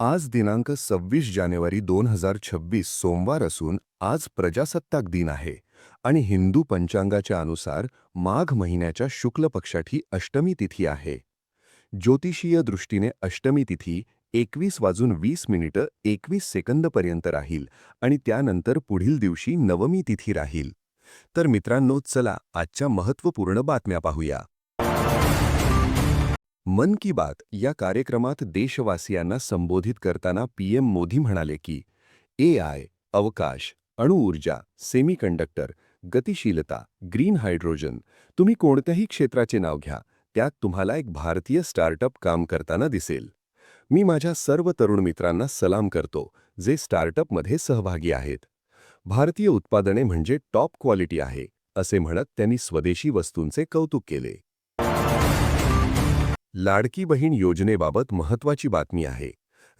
आज दिनांक 26 जानेवारी 2026 सोमवार असून आज प्रजासत्ताक दिन आहे आणि हिंदू पंचांगाच्या अनुसार माघ महिन्याच्या शुक्ल पक्षाची अष्टमी तिथी आहे. ज्योतिषीय दृष्टीने अष्टमी तिथी 21:20 पर्यंत राहील आणि त्यानंतर पुढील दिवशी नवमी तिथी राहील. तर मित्रांनो, चला आजच्या महत्त्वपूर्ण बातम्या पाहूया. मन की बात या कार्यक्रमात देशवासियांना संबोधित करताना पीएम मोदी म्हणाले की एआय, अवकाश, अणुऊर्जा, सेमीकंडक्टर, गतिशीलता, ग्रीन हायड्रोजन, तुम्ही कोणत्याही क्षेत्राचे नाव घ्या, त्यात तुम्हाला एक भारतीय स्टार्टअप काम करताना दिसेल. मी माझ्या सर्व तरुण मित्रांना सलाम करतो जे स्टार्टअपमध्ये सहभागी आहेत. भारतीय उत्पादने म्हणजे टॉप क्वालिटी आहे असे म्हणत त्यांनी स्वदेशी वस्तूंचे कौतुक केले. लाडकी बहीण योजनेबाबत महत्त्वाची बातमी आहे.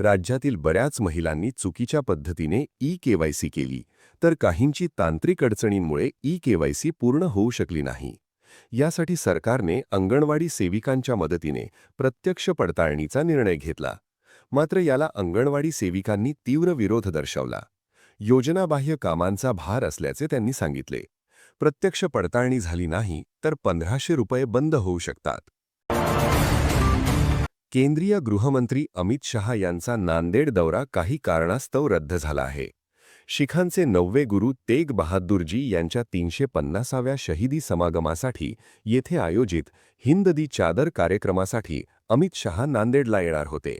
राज्यातील बऱ्याच महिलांनी चुकीच्या पद्धतीने ई-केवायसी केली, तर काहींची तांत्रिक अडचणींमुळे ई-केवायसी पूर्ण होऊ शकली नाही. यासाठी सरकारने अंगणवाडी सेविकांच्या मदतीने प्रत्यक्ष पडताळणीचा निर्णय घेतला. मात्र याला अंगणवाडी सेविकांनी तीव्र विरोध दर्शवला. योजनाबाह्य कामांचा भार असल्याचे त्यांनी सांगितले. प्रत्यक्ष पडताळणी झाली नाही तर 1500 रुपये बंद होऊ शकतात. केंद्रीय गृहमंत्री अमित शहा यांचा नांदेड दौरा काही कारणास्तव रद्द झाला आहे. शिखांचे 9वे गुरु तेग बहादूरजी यांच्या 350व्या शहीदी समागमासाठी येथे आयोजित हिंद दी चादर कार्यक्रमासाठी अमित शहा नांदेडला येणार होते.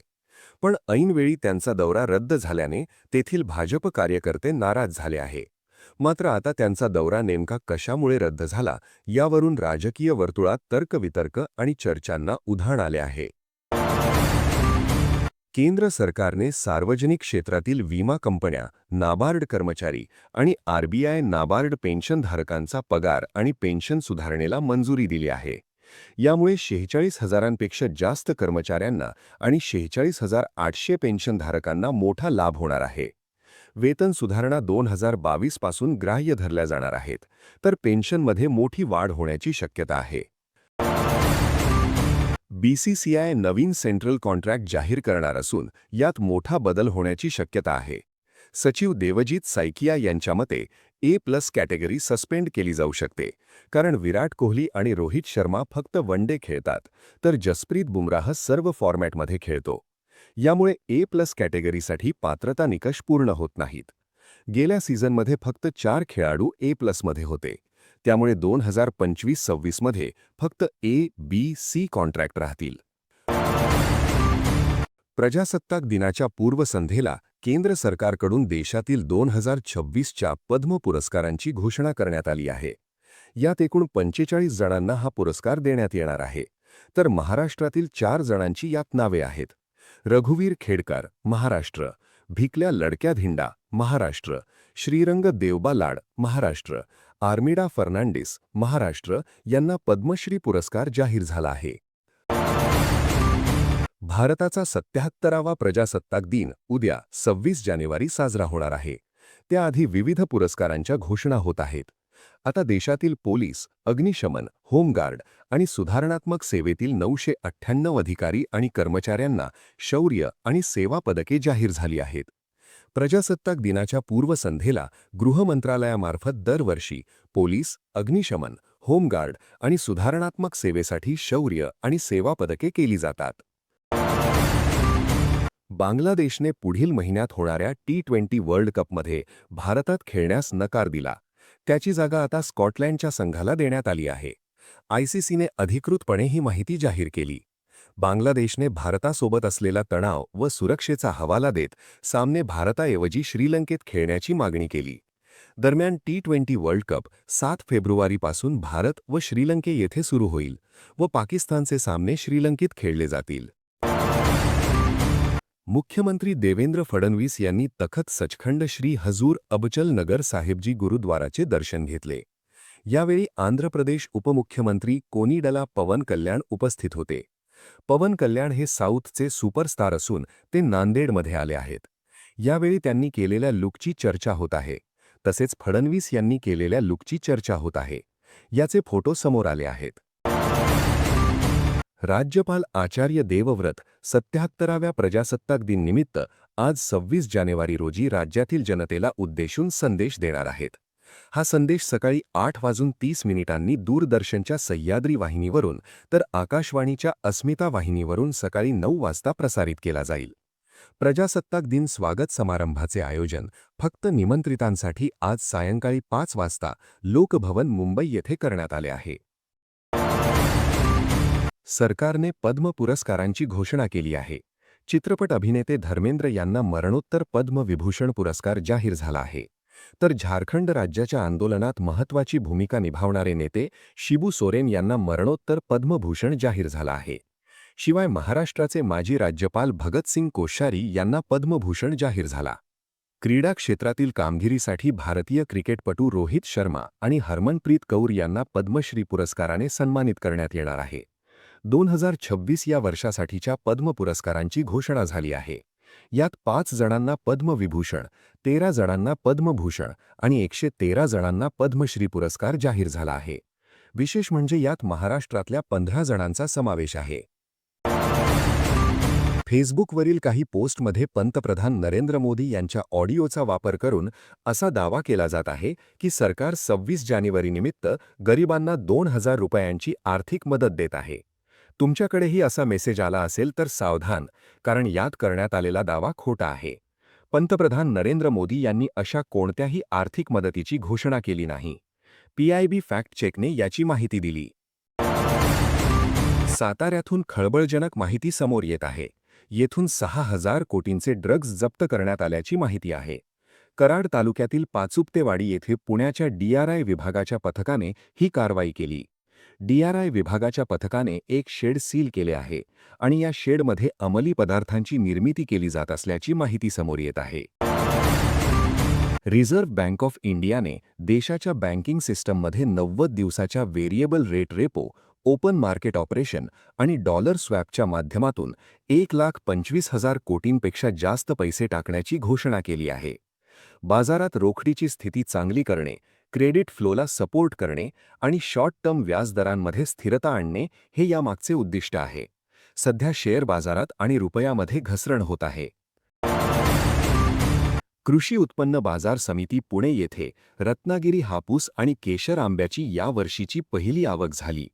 पण ऐनवेळी त्यांचा दौरा रद्द झाल्याने तेथील भाजप कार्यकर्ते नाराज झाले आहे. मात्र आता त्यांचा दौरा नेमका कशामुळे रद्द झाला यावरून राजकीय वर्तुळात तर्कवितर्क आणि चर्चांना उधाण आले आहे. केंद्र सरकारने सार्वजनिक क्षेत्रातील विमा कंपन्या, नाबार्ड कर्मचारी आणि आरबीआय नाबार्ड पेन्शनधारकांचा पगार आणि पेन्शन सुधारणेला मंजुरी दिली आहे. यामुळे 46,000पेक्षा जास्त कर्मचाऱ्यांना आणि 46,800 पेन्शनधारकांना मोठा लाभ होणार आहे. वेतन सुधारणा 2022 पासून ग्राह्य धरल्या जाणार आहेत, तर पेन्शनमध्ये मोठी वाढ होण्याची शक्यता आहे. बीसीसीआय नवीन सेंट्रल कॉन्ट्रॅक्ट जाहीर करणार असून यात मोठा बदल होण्याची शक्यता आहे. सचिव देवजीत सायकिया यांच्या मते ए+ कॅटेगरी सस्पेंड केली जाऊ शकते, कारण विराट कोहली आणि रोहित शर्मा फक्त वन डे खेळतात, तर जसप्रीत बुमराह सर्व फॉर्मॅटमध्ये खेळतो. यामुळे ए+ कॅटेगरीसाठी पात्रता निकष पूर्ण होत नाहीत. गेल्या सीझनमध्ये फक्त 4 खेळाडू ए+ मध्ये होते. त्यामुळे 2025-26 मध्ये फक्त ए, बी, सी कॉन्ट्रॅक्ट राहतील. प्रजासत्ताक दिनाच्या पूर्वसंध्येला केंद्र सरकारकडून देशातील 2026च्या पद्म पुरस्कारांची घोषणा करण्यात आली आहे. यात एकूण 45 जणांना हा पुरस्कार देण्यात येणार आहे, तर महाराष्ट्रातील 4 जणांची यात नावे आहेत. रघुवीर खेडकर, महाराष्ट्र; भिकल्या लडक्या धिंडा, महाराष्ट्र; श्रीरंग देवबा लाड, महाराष्ट्र; आर्मिडा फर्नांडिस, महाराष्ट्र यांना पद्मश्री पुरस्कार जाहीर झाला आहे. भारताचा 77वा प्रजासत्ताक दिन उद्या 26 जानेवारी साजरा होणार आहे. त्याआधी विविध पुरस्कारांच्या घोषणा होत आहेत. आता देशातील पोलीस, अग्निशमन, होमगार्ड आणि सुधारणात्मक सेवेतील 998 अधिकारी आणि कर्मचाऱ्यांना शौर्य आणि सेवा पदके जाहीर झाली आहेत. प्रजासत्ताक दिनाच्या पूर्वसंध्येला गृह मंत्रालयामार्फत दरवर्षी पोलीस, अग्निशमन, होमगार्ड आणि सुधारणात्मक सेवेसाठी शौर्य आणि सेवा पदके केली जातात. बांगलादेशने पुढील महिन्यात होणाऱ्या T20 वर्ल्ड कपमध्ये भारतात खेळण्यास नकार दिला. त्याची जागा आता स्कॉटलँडच्या संघाला देण्यात आली आहे. आयसीसीने अधिकृतपणे ही माहिती जाहीर केली. बांगलादेशने भारतासोबत असलेला तणाव व सुरक्षेचा हवाला देत सामने भारताऐवजी श्रीलंकेत खेळण्याची मागणी केली. दरम्यान T20 वर्ल्ड कप 7 फेब्रुवारीपासून भारत व श्रीलंके येथे सुरू होईल व पाकिस्तानचे सामने श्रीलंकेत खेळले जातील. मुख्यमंत्री देवेंद्र फडणवीस यांनी तखत सचखंड श्री हजूर अबचल नगर साहेबजी गुरुद्वाराचे दर्शन घेतले. यावेळी आंध्र प्रदेश उपमुख्यमंत्री कोनीडला पवन कल्याण उपस्थित होते. पवन कल्याण हे साऊथचे सुपरस्टार असून ते नांदेडमध्ये आले आहेत. यावेळी त्यांनी केलेल्या लुकची चर्चा होत आहे. तसेच फडणवीस यांनी केलेल्या लुकची चर्चा होत आहे. याचे फोटो समोर आले आहेत. राज्यपाल आचार्य देवव्रत 77व्या प्रजासत्ताक दिन निमित्त आज 26 जानेवारी रोजी राज्यातील जनतेला उद्देशून संदेश देणार आहेत. हा संदेश सकाळी 8:30 दूरदर्शनच्या सह्याद्री वाहिनीवरून तर आकाशवाणीच्या अस्मिता वाहिनीवरून सकाळी 9 वाजता प्रसारित केला जाईल. प्रजासत्ताक दिन स्वागत समारंभाचे आयोजन फक्त निमंत्रितांसाठी आज सायंकाळी 5 वाजता लोकभवन मुंबई येथे करण्यात आले आहे. सरकारने पद्म पुरस्कारांची घोषणा केली आहे. चित्रपट अभिनेते धर्मेंद्र यांना मरणोत्तर पद्म विभूषण पुरस्कार जाहीर झाला आहे. तर झारखंड राज्याच्या आंदोलनात महत्त्वाची भूमिका निभावणारे नेते शिबू सोरेन यांना मरणोत्तर पद्मभूषण जाहीर झाला आहे. शिवाय महाराष्ट्राचे माजी राज्यपाल भगतसिंग कोश्यारी यांना पद्मभूषण जाहीर झाला. क्रीडा क्षेत्रातील कामगिरीसाठी भारतीय क्रिकेटपटू रोहित शर्मा आणि हरमनप्रीत कौर यांना पद्मश्री पुरस्काराने सन्मानित करण्यात येणार आहे. 2026 या वर्षासाठीच्या पद्म पुरस्कारांची घोषणा झाली आहे. यात 5 जणांना पद्मविभूषण, 13 जणांना पद्मभूषण आणि 113 जणांना पद्मश्री पुरस्कार जाहीर झाला आहे. विशेष म्हणजे यात महाराष्ट्रातल्या 15 जणांचा समावेश आहे. फेसबुकवरील काही पोस्टमध्ये पंतप्रधान नरेंद्र मोदी यांच्या ऑडिओचा वापर करून असा दावा केला जात आहे की सरकार 26 जानेवारीनिमित्त गरिबांना 2000 रुपयांची आर्थिक मदत देत आहे. तुमच्याकडेही असा मेसेज आला असेल तर सावधान, कारण यात करण्यात आलेला दावा खोटा आहे. पंतप्रधान नरेंद्र मोदी यांनी अशा कोणत्याही आर्थिक मदतीची घोषणा केली नाही. PIB फॅक्ट चेकने याची माहिती दिली. साताऱ्यातून खळबळजनक माहिती समोर येत आहे. येथून 6000 कोटींचे ड्रग्ज जप्त करण्यात आल्याची माहिती आहे. कराड तालुक्यातील पाचुपतेवाडी येथे पुण्याच्या DRI विभागाच्या पथकाने ही कारवाई केली. DRI विभागाच्या पथकाने एक शेड सील केले आहे आणि या शेडमध्ये अंमली पदार्थांची निर्मिती केली जात असल्याची माहिती समोर येत आहे. रिझर्व्ह बँक ऑफ इंडियाने देशाच्या बँकिंग सिस्टममध्ये 90 दिवसाच्या variable rate repo, open market operation आणि डॉलर स्वॅपच्या माध्यमातून 1,25,000 कोटींपेक्षा जास्त पैसे टाकण्याची घोषणा केली आहे. बाजारात रोकडीची स्थिती चांगली करणे, क्रेडिट फ्लोला सपोर्ट करणे आणि शॉर्ट टर्म व्याजदरांमध्ये स्थिरता आणणे हे यामागचे उद्दिष्ट आहे. सध्या शेअर बाजारात आणि रुपयामध्ये घसरण होत आहे. कृषी उत्पन्न बाजार समिती पुणे येथे रत्नागिरी हापूस आणि केशर आंब्याची यावर्षीची पहिली आवक झाली.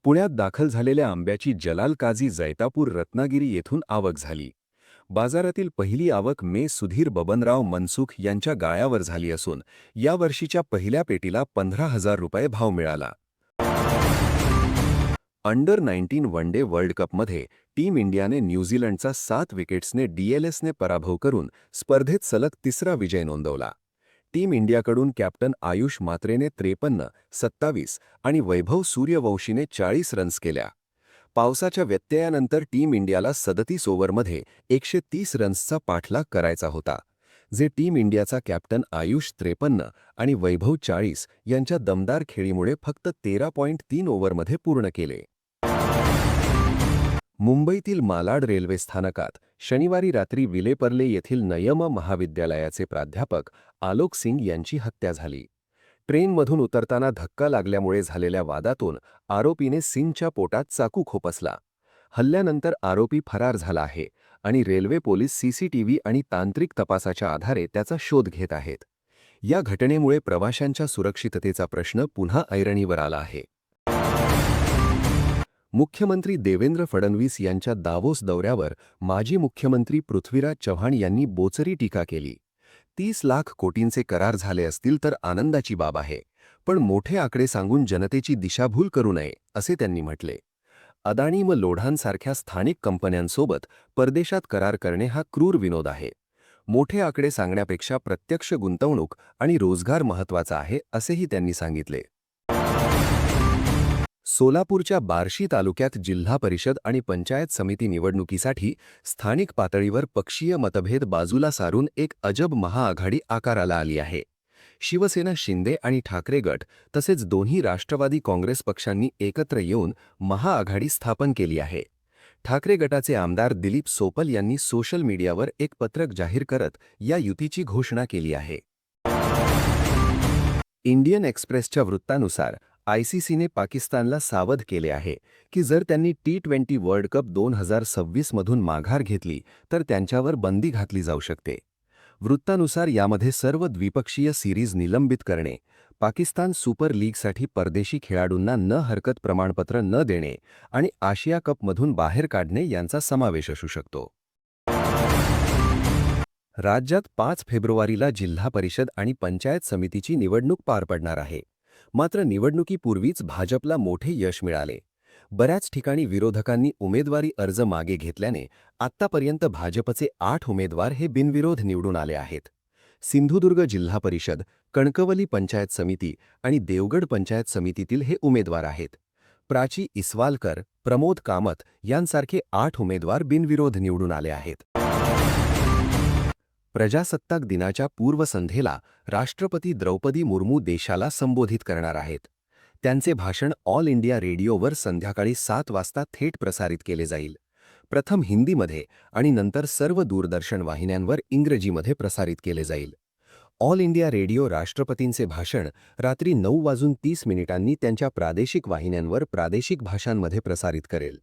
पुण्यात दाखल झालेल्या आंब्याची जलाल काझी जैतापूर रत्नागिरी येथून आवक झाली. बाजारातील पहिली आवक सुधीर बबनराव मनसुख यांच्या गाळ्यावर झाली असून यावर्षीच्या पहिल्या पेटीला 15,000 रुपये भाव मिळाला. अंडर 19 वन डे वर्ल्ड कपमध्ये टीम इंडियाने न्यूझीलंडचा 7 विकेट्सने DLSने पराभव करून स्पर्धेत सलग तिसरा विजय नोंदवला. टीम इंडियाकडून कॅप्टन आयुष मात्रेने 53, 27 आणि वैभव सूर्यवंशीने 40 रन्स केल्या. पावसाच्या व्यत्ययानंतर टीम इंडियाला 37 ओव्हरमध्ये 130 रन्सचा पाठलाग करायचा होता, जे टीम इंडियाचा कॅप्टन आयुष 53 आणि वैभव 40 यांच्या दमदार खेळीमुळे फक्त 13.3 ओव्हरमध्ये पूर्ण केले. मुंबईतील मालाड रेल्वे स्थानकात शनिवारी रात्री विलेपर्ले येथील नयम महाविद्यालयाचे प्राध्यापक आलोक सिंग यांची हत्या झाली. ट्रेनमधून उतरताना धक्का लागल्यामुळे झालेल्या वादातून आरोपीने सिंगच्या पोटात चाकू खोपसला. हल्ल्यानंतर आरोपी फरार झाला आहे आणि रेल्वे पोलीस CCTV आणि तांत्रिक तपासाच्या आधारे त्याचा शोध घेत आहेत. या घटनेमुळे प्रवाशांच्या सुरक्षिततेचा प्रश्न पुन्हा ऐरणीवर आला आहे. मुख्यमंत्री देवेंद्र फडणवीस यांच्या दावोस दौऱ्यावर माजी मुख्यमंत्री पृथ्वीराज चव्हाण यांनी बोचरी टीका केली. 30 लाख कोटींचे करार झाले असतील तर आनंदाची बाब आहे, पण मोठे आकडे सांगून जनतेची दिशाभूल करू नये असे त्यांनी म्हटले. अदानी व लोढांसारख्या स्थानिक कंपन्यांसोबत परदेशात करार करणे हा क्रूर विनोद आहे. मोठे आकडे सांगण्यापेक्षा प्रत्यक्ष गुंतवणूक आणि रोजगार महत्त्वाचा आहे असेही त्यांनी सांगितले. सोलापूरच्या बार्शी तालुक्यात जिल्हा परिषद आणि पंचायत समिती निवडणुकीसाठी स्थानिक पातळीवर पक्षीय मतभेद बाजूला सारून एक अजब महाआघाडी आकाराला आली आहे. शिवसेना, शिंदे आणि ठाकरे गट तसेच दोन्ही राष्ट्रवादी काँग्रेस पक्षांनी एकत्र येऊन महाआघाडी स्थापन केली आहे. ठाकरे गटाचे आमदार दिलीप सोपल यांनी सोशल मीडियावर एक पत्रक जाहीर करत या युतीची घोषणा केली आहे. इंडियन एक्सप्रेसच्या वृत्तानुसार आयसीसीने पाकिस्तानला सावध केले आहे की जर त्यांनी टी20 वर्ल्ड कप 2026 मधून माघार घेतली तर त्यांच्यावर बंदी घातली जाऊ शकते. वृत्तानुसार यामध्ये सर्व द्विपक्षीय सिरीज निलंबित करणे, पाकिस्तान सुपर लीगसाठी परदेशी खेळाडूंना न हरकत प्रमाणपत्र न देणे आणि आशिया कपमधून बाहेर काढणे यांचा समावेश असू शकतो. राज्यात 5 फेब्रुवारीला जिल्हा परिषद आणि पंचायत समितीची निवडणूक पार पडणार आहे. मात्र निवडणुकीपूर्वीच भाजपला मोठे यश मिळाले. बऱ्याच ठिकाणी विरोधकांनी उमेदवारी अर्ज मागे घेतल्याने आत्तापर्यंत भाजपचे 8 उमेदवार हे बिनविरोध निवडून आले आहेत. सिंधुदुर्ग जिल्हा परिषद, कणकवली पंचायत समिती आणि देवगड पंचायत समितीतील हे उमेदवार आहेत. प्राची इस्वालकर, प्रमोद कामत यांसारखे 8 उमेदवार बिनविरोध निवडून आले आहेत. प्रजासत्ताक दिनाच्या पूर्वसंध्येला राष्ट्रपती द्रौपदी मुर्मू देशाला संबोधित करणार आहेत. त्यांचे भाषण ऑल इंडिया रेडिओवर संध्याकाळी 7 वाजता थेट प्रसारित केले जाईल. प्रथम हिंदीमध्ये आणि नंतर सर्व दूरदर्शन वाहिन्यांवर इंग्रजीमध्ये प्रसारित केले जाईल. ऑल इंडिया रेडिओ राष्ट्रपतींचे भाषण रात्री 9:30 त्यांच्या प्रादेशिक वाहिन्यांवर प्रादेशिक भाषांमध्ये प्रसारित करेल.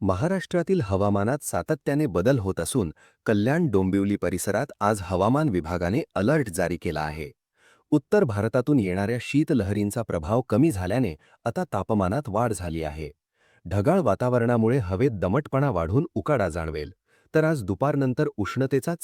महाराष्ट्रातील हवामानात सातत्याने बदल होत असून कल्याण डोंबिवली परिसरात आज हवामान विभागाने अलर्ट जारी केला आहे. उत्तर भारतातून येणाऱ्या शीतलहरींचा प्रभाव कमी झाल्याने आता तापमानात वाढ झाली आहे. ढगाळ वातावरणामुळे हवेत दमटपणा वाढून उकाडा जाणवेल. तर आज दुपारनंतर उष्णतेचा